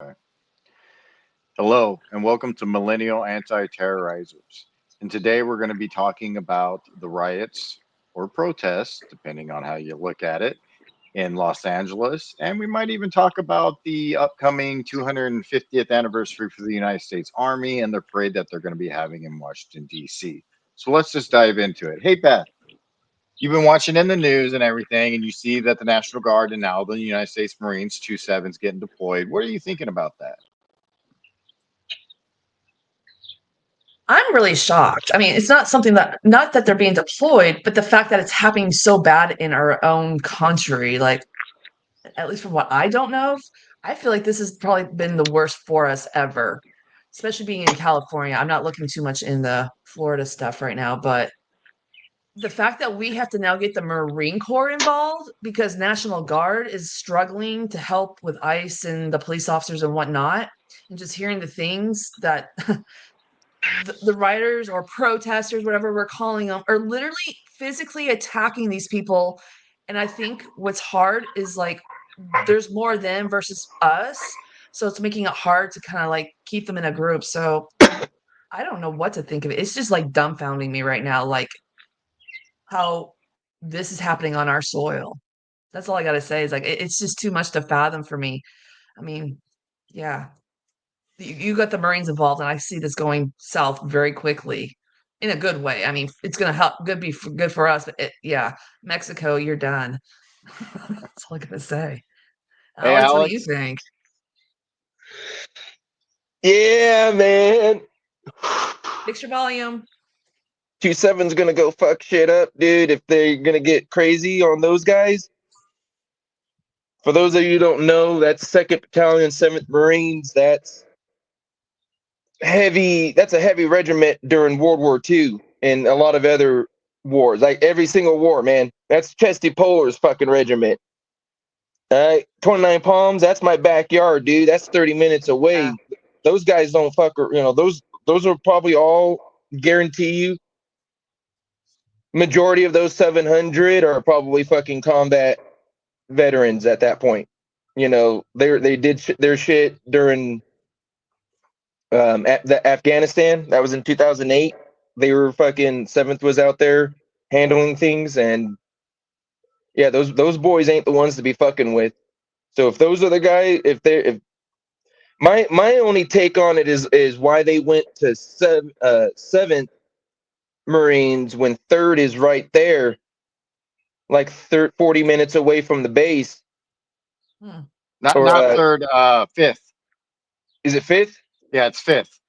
Okay. Hello, and welcome to Millennial Anti-Terrorizers. And today we're going to be talking about the riots or protests, depending on how you look at it, in Los Angeles. And we might even talk about the upcoming 250th anniversary for the United States Army and the parade that they're going to be having in Washington, D.C. So let's just dive into it. Hey, Beth, you've been watching in the news and everything, and you see that the National Guard and now the United States Marines, 2.7's getting deployed. What are you thinking about that? I'm really shocked. I mean, it's not something that not that they're being deployed, but the fact that it's happening so bad in our own country, like at least from what I don't know, I feel like this has probably been the worst for us ever. Especially being in California. I'm not looking too much in the Florida stuff right now, but the fact that we have to now get the Marine Corps involved because National Guard is struggling to help with ICE and the police officers and whatnot, and just hearing the things that the writers or protesters, whatever we're calling them, are literally physically attacking these people. And I think what's hard is like there's more them versus us. So it's making it hard to kind of like keep them in a group. So I don't know what to think of it. It's just like dumbfounding me right now, like how this is happening on our soil. That's all I got to say is like it's just too much to fathom for me. I mean, yeah, you got the Marines involved, and I see this going south very quickly in a good way. I mean, it's going to help, good for us. But yeah, Mexico, you're done. That's all I got to say. Hey, Alex, what do you Alex. think? Yeah, man. Fix your volume. 2.7's gonna go fuck shit up, dude, if they're gonna get crazy on those guys. For those of you who don't know, that's 2nd Battalion, 7th Marines. That's a heavy regiment during World War II and a lot of other wars. Like every single war, man. That's Chesty Pull's fucking regiment. All right, 29 Palms, that's my backyard, dude. That's 30 minutes Yeah. away. Those guys don't those are probably all guarantee you majority of those 700 are probably fucking combat veterans at that point. They did their shit during the Afghanistan. That was in 2008. They were fucking 7th was out there handling things, and yeah, those boys ain't the ones to be fucking with. So if those are the guys, if my only take on it is why they went to 7th Marines when 3rd is right there, like 40 minutes away from the base. Hmm. Not Or not third, fifth. is it 5th? Yeah, it's fifth.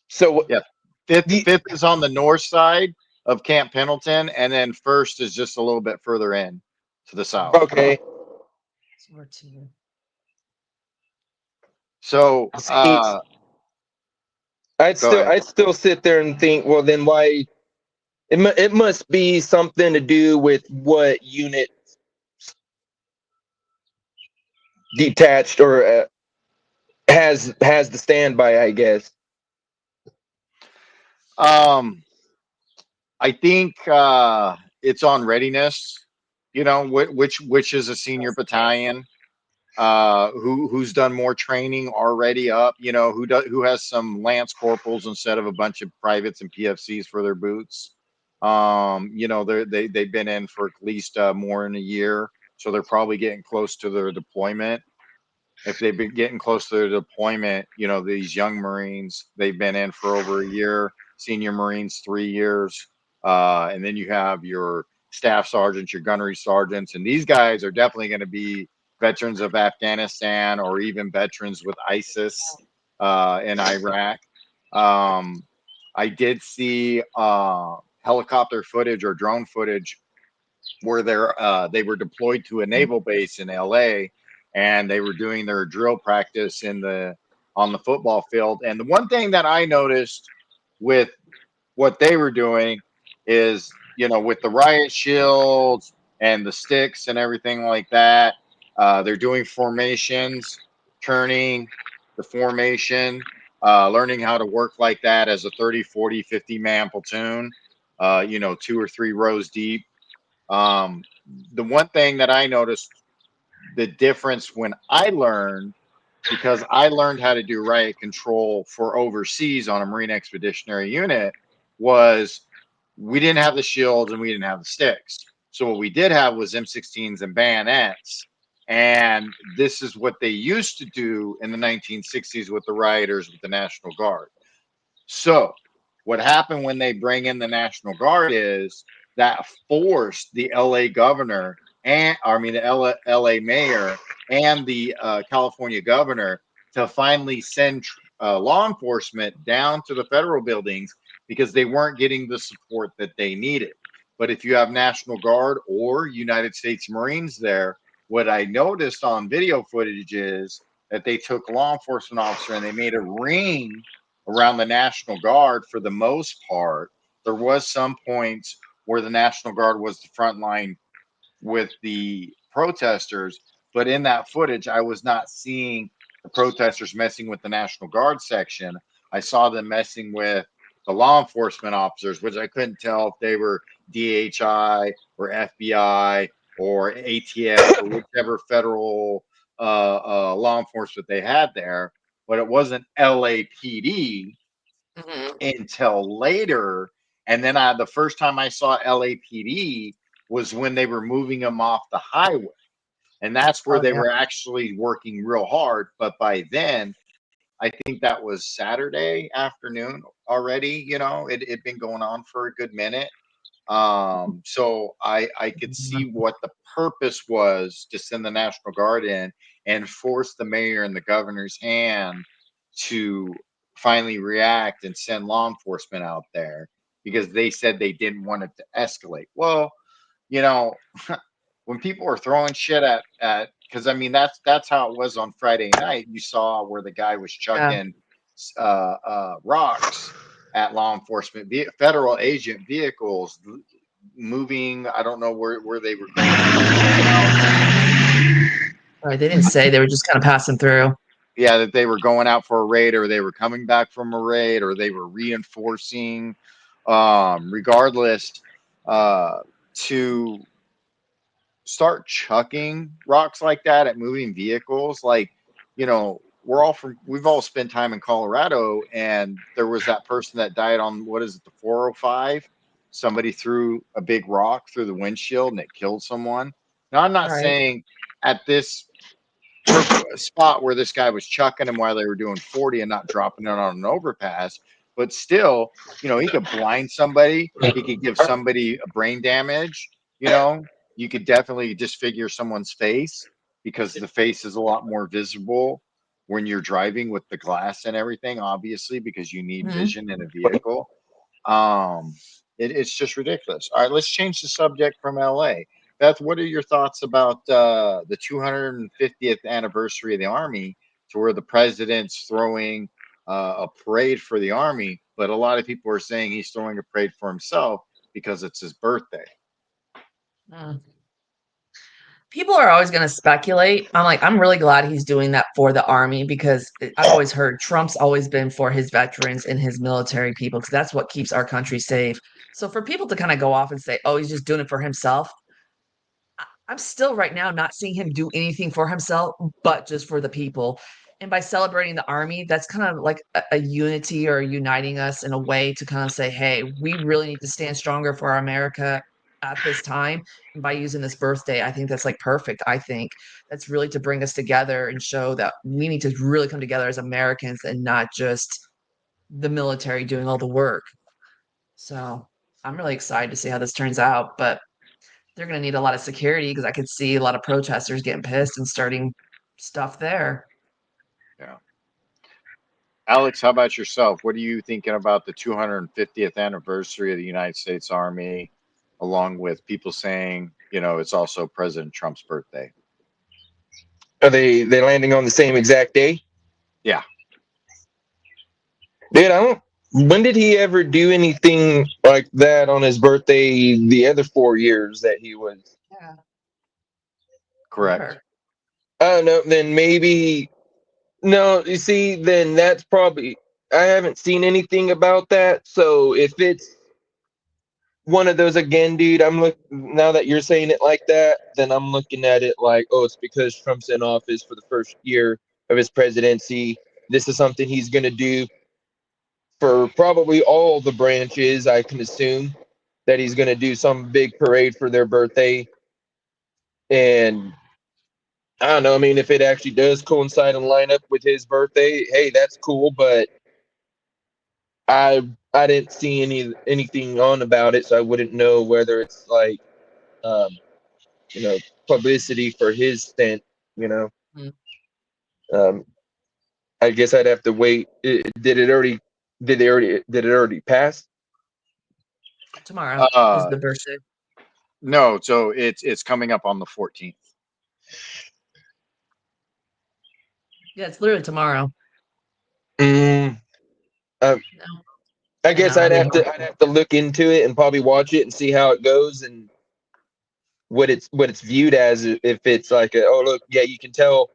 So Yeah, fifth. the Fifth is on the north side of Camp Pendleton, and then first is just a little bit further in to the south. okay. So we're two. So, See, go ahead. I'd still sit there and think, well, then why? It must be something to do with what unit detached or has the standby, I guess. Um, I think it's on readiness. Which is a senior battalion. Who's done more training already up. Who has some lance corporals instead of a bunch of privates and PFCs for their boots. They've been in for at least more than a year, so they're probably getting close to their deployment. If they've been getting close to their deployment, these young Marines, they've been in for over a year, senior Marines 3 years, and then you have your staff sergeants, your gunnery sergeants, and these guys are definitely going to be veterans of Afghanistan or even veterans with ISIS in Iraq. Um, I did see helicopter footage or drone footage where they were deployed to a naval base in LA, and they were doing their drill practice on the football field. And the one thing that I noticed with what they were doing is, with the riot shields and the sticks and everything like that, they're doing formations, turning the formation, learning how to work like that as a 30, 40, 50 man platoon, 2 or 3 rows deep. um, the one thing that I noticed the difference when I learned, because I learned how to do riot control for overseas on a Marine Expeditionary Unit, was we didn't have the shields and we didn't have the sticks. So what we did have was M16s and bayonets. And this is what they used to do in the 1960s with the rioters with the National Guard. So what happened when they bring in the National Guard is that forced the LA governor and the LA mayor and the California governor to finally send law enforcement down to the federal buildings because they weren't getting the support that they needed. But if you have National Guard or United States Marines there, what I noticed on video footage is that they took a law enforcement officer and they made a ring around the National Guard for the most part. There was some points where the National Guard was the front line with the protesters, but in that footage, I was not seeing the protesters messing with the National Guard section. I saw them messing with the law enforcement officers, which I couldn't tell if they were DHI or FBI or ATF or whichever federal law enforcement they had there, but it wasn't LAPD until later. And then the first time I saw LAPD was when they were moving them off the highway. And that's where Oh they yeah. were actually working real hard. But by then, I think that was Saturday afternoon already. It'd been going on for a good minute. So I could see what the purpose was to send the National Guard in and force the mayor and the governor's hand to finally react and send law enforcement out there because they said they didn't want it to escalate. Well, you know, when people are throwing shit at because I mean that's how it was on Friday night. You saw where the guy was Yeah. chucking rocks at law enforcement, federal agent vehicles moving. I don't know where they were going. Right. They didn't say, they were just kind of passing through. Yeah, that they were going out for a raid or they were coming back from a raid or they were reinforcing. Regardless, to start chucking rocks like that at moving vehicles, like, we've all spent time in Colorado, and there was that person that died on, what is it, the 405. Somebody threw a big rock through the windshield and it killed someone. Now I'm not Right. saying at this spot where this guy was chucking him while they were doing 40 and not dropping it on an overpass, but still, he could blind somebody, he could give somebody a brain damage. You could definitely disfigure someone's face because the face is a lot more visible when you're driving with the glass and everything, obviously, because you need vision in a vehicle. It's just ridiculous. All right, let's change the subject from LA. Beth, what are your thoughts about the 250th anniversary of the Army, to where the president's throwing a parade for the Army, but a lot of people are saying he's throwing a parade for himself because it's his birthday? People are always going to speculate. I'm really glad he's doing that for the Army, because I've always heard Trump's always been for his veterans and his military people, because that's what keeps our country safe. So for people to kind of go off and say, oh, he's just doing it for himself, I'm still right now not seeing him do anything for himself, but just for the people. And by celebrating the Army, that's kind of like a unity, or uniting us in a way to kind of say, hey, we really need to stand stronger for our America at this time. And by using this birthday, I think that's like perfect. I think that's really to bring us together and show that we need to really come together as Americans and not just the military doing all the work. So I'm really excited to see how this turns out. But they're going to need a lot of security, because I could see a lot of protesters getting pissed and starting stuff there. Yeah. Alex, how about yourself? What are you thinking about the 250th anniversary of the United States Army, along with people saying, it's also President Trump's birthday? Are they landing on the same exact day? Yeah. Dude, I don't. When did he ever do anything like that on his birthday? The other 4 years that he was. Yeah. Correct. Never. Oh no, then maybe. No, you see, then that's probably. I haven't seen anything about that. So if it's one of those again, dude. Now that you're saying it like that, then I'm looking at it like, oh, it's because Trump's in office for the first year of his presidency. This is something he's gonna do for probably all the branches. I can assume that he's gonna do some big parade for their birthday, and I don't know. I mean, if it actually does coincide and line up with his birthday, hey, that's cool. But I didn't see anything on about it, so I wouldn't know whether it's like um, you know, publicity for his stint. You know, Mm. um, I guess I'd have to wait. Did it already? Did it already pass? Tomorrow is Uh, the birthday. no, so it's coming up on the 14th. Yeah, it's literally tomorrow. Mm, um, No, I I'm guess not really. I'd have to look into it and probably watch it and see how it goes and what it's viewed as. If it's like, oh look, yeah, you can tell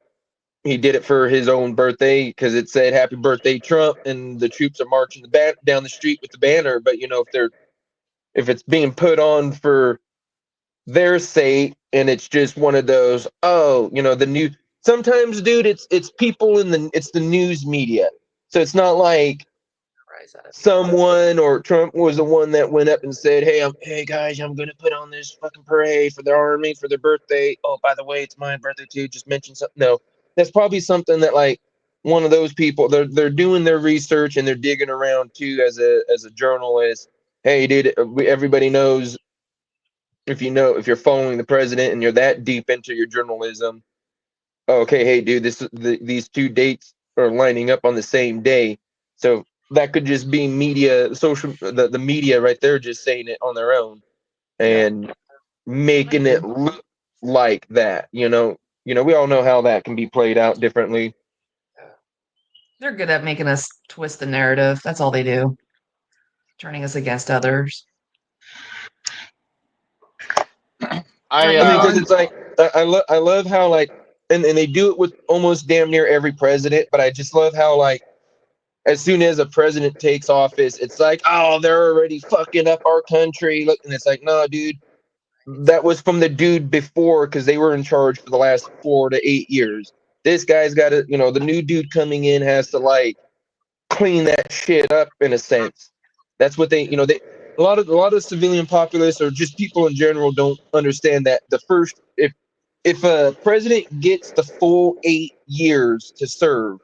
he did it for his own birthday because it said "Happy Birthday, Trump," and the troops are marching down the street with the banner. But if it's being put on for their sake and it's just one of those, oh, the new. Sometimes, dude, it's people it's the news media. So it's not like Rise out of you. someone or Trump was the one that went up and said, hey guys, I'm gonna put on this fucking parade for the army for their birthday. Oh, by the way, it's my birthday too. Just mention something. No, that's probably something that like one of those people they're doing their research and they're digging around too as a journalist. Hey, dude, everybody knows if you're following the president and you're that deep into your journalism. Okay, hey, dude, these two dates are lining up on the same day, so that could just be media, the media right there, just saying it on their own Yeah. and making Maybe. it look like that. We all know how that can be played out differently. They're good at making us twist the narrative. That's all they do, turning us against others. I I mean, Well, because it's like I love how like and they do it with almost damn near every president, but I just love how like as soon as a president takes office, it's like, oh, they're already fucking up our country. Look, and it's like, no, dude, that was from the dude before because they were in charge for the last 4 to 8 years. This guy's got to, the new dude coming in has to like clean that shit up in a sense. That's what they a lot of civilian populace or just people in general don't understand that the first if a president gets the full 8 years to serve,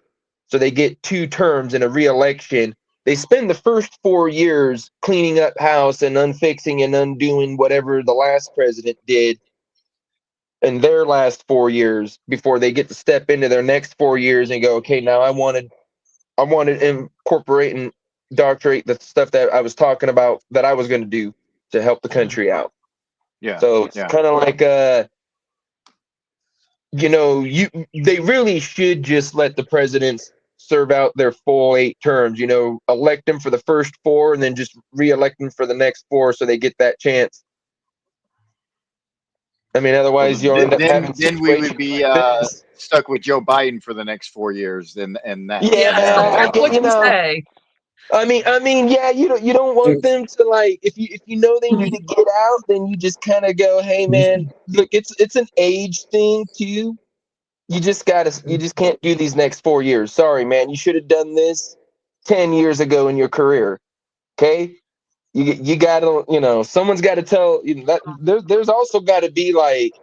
so they get 2 terms in a re-election, they spend the first 4 years cleaning up house and unfixing and undoing whatever the last president did in their last 4 years before they get to step into their next 4 years and go, okay, now I wanted to incorporate and doctorate the stuff that I was talking about that I was going to do to help the country out. yeah, So it's yeah. kind of like they really should just let the presidents serve out their full 8 terms. Elect them for the first 4 and then just re-elect them for the next 4 so they get that chance. I mean, Well, otherwise you'll end up having then we would situations be like this. stuck with Joe Biden for the next 4 years, and yeah, that's so not Yeah, going I to careful get what happen. you say. I mean, yeah, you don't want them to like if you know they need to get out, then you just kind of go, hey man, look, it's an age thing too. You just can't do these next 4 years. Sorry, man, you should have done this 10 years ago in your career. Okay, you gotta someone's got to tell that there's also got to be like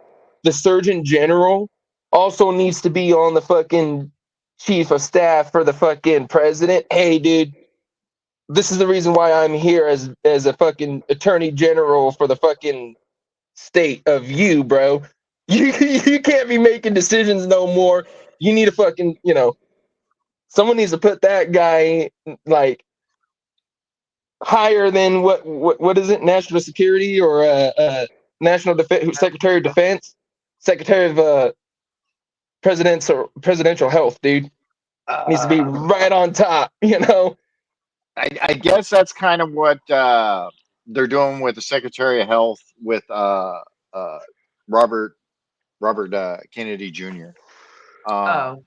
the surgeon general also needs to be on the fucking chief of staff for the fucking president. Hey, dude, this is the reason why I'm here as a fucking attorney general for the fucking state of you, bro. You can't be making decisions no more. You need to fucking, someone needs to put that guy like higher than what is it? National security or national defense, secretary of defense, secretary of presidential health, dude. Needs to be Uh, right on top. I guess that's kind of what they're doing with the Secretary of Health with uh, Robert Kennedy Jr. Oh,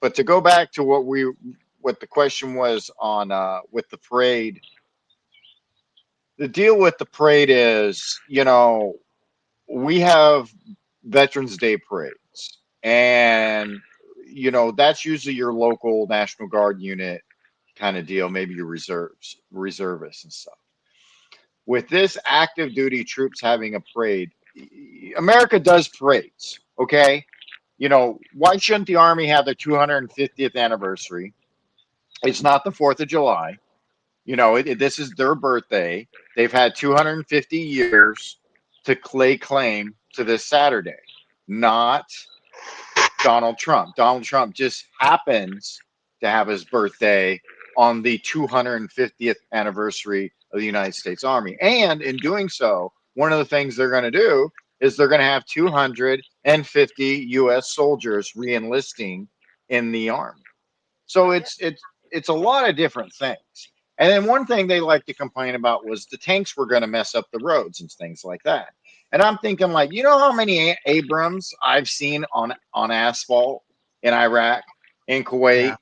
But to go back to what the question was on with the parade, the deal with the parade is, we have Veterans Day parades, and that's usually your local National Guard unit kind of deal, maybe your reservists and stuff. With this active duty troops having a parade, America does parades, okay? Why shouldn't the Army have their 250th anniversary? It's not the 4th of July. This is their birthday. They've had 250 years to lay claim to this Saturday, not Donald Trump. Donald Trump just happens to have his birthday on the 250th anniversary of the United States Army. And in doing so, one of the things they're going to do is they're going to have 250 U.S. soldiers reenlisting in the Army. So it's a lot of different things. And then one thing they like to complain about was the tanks were going to mess up the roads and things like that. And I'm thinking, like, how many Abrams I've seen on asphalt in Iraq, in Kuwait,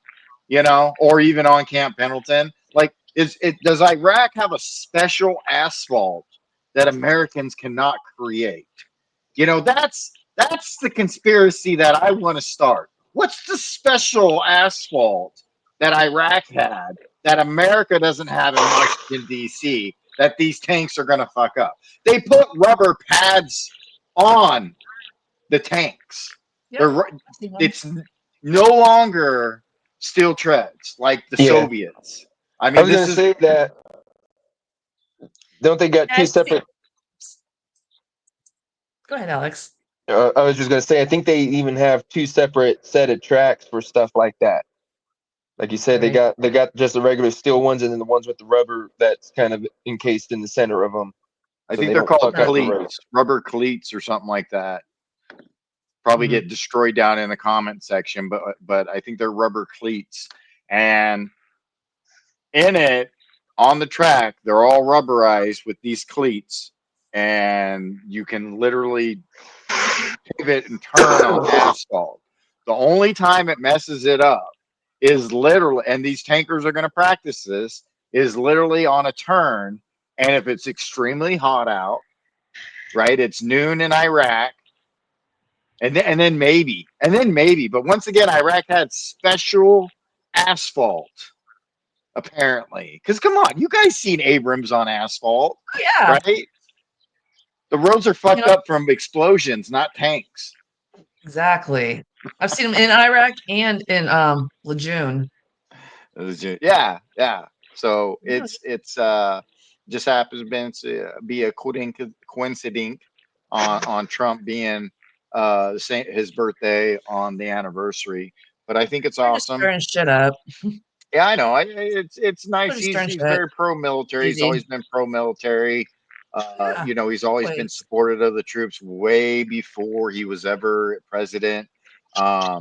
or even on Camp Pendleton? Like, does Iraq have a special asphalt that Americans cannot create? That's the conspiracy that I want to start. What's the special asphalt that Iraq had that America doesn't have in Washington, D.C., that these tanks are going to fuck up? They put rubber pads on the tanks. Yeah, It's no longer steel treads like the Yeah. Soviets. I I mean, was this gonna is say that. Don't they got two separate? Go ahead, Alex. I was just gonna say, I think they even have two separate set of tracks for stuff like that. Like you said, Right. they got just the regular steel ones, and then the ones with the rubber that's kind of encased in the center of them, I so think they they're don't called fuck up the cleats, roads. rubber cleats or something like that. Probably get destroyed down in the comment section, but I think they're rubber cleats. And in it, on the track, they're all rubberized with these cleats, and you can literally pivot and turn on asphalt. The only time it messes it up is literally, and these tankers are going to practice this, is literally on a turn. And if it's extremely hot out, right? It's noon in Iraq, and then maybe, but once again, Iraq had special asphalt, apparently. Because come on, you guys seen Abrams on asphalt, Yeah. right? The roads are fucked up from explosions, not tanks. Exactly. I've seen them in Iraq and in Lejeune. Yeah. So it's just happens to be a coincidence on Trump being his birthday on the anniversary. But I think it's They're just awesome. stirring shit up. Yeah, I know. It's They're nice. just He's stirring he's shit. very pro military. He's Easy. always been pro military. Yeah. He's always been Always. supportive of the troops way before he was ever president.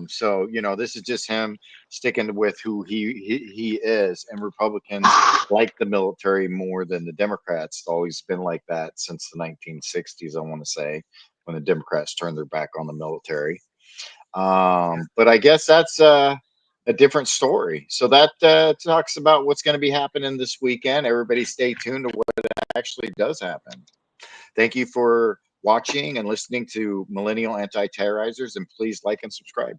So this is just him sticking with who he is, and Republicans like the military more than the Democrats. It's always been like that since the 1960s, I want to say, when the Democrats turned their back on the military. But I guess that's a different story. So that talks about what's going to be happening this weekend. Everybody stay tuned to what actually does happen. Thank you for watching and listening to Millennial Anti-Terrorizers, and please like and subscribe.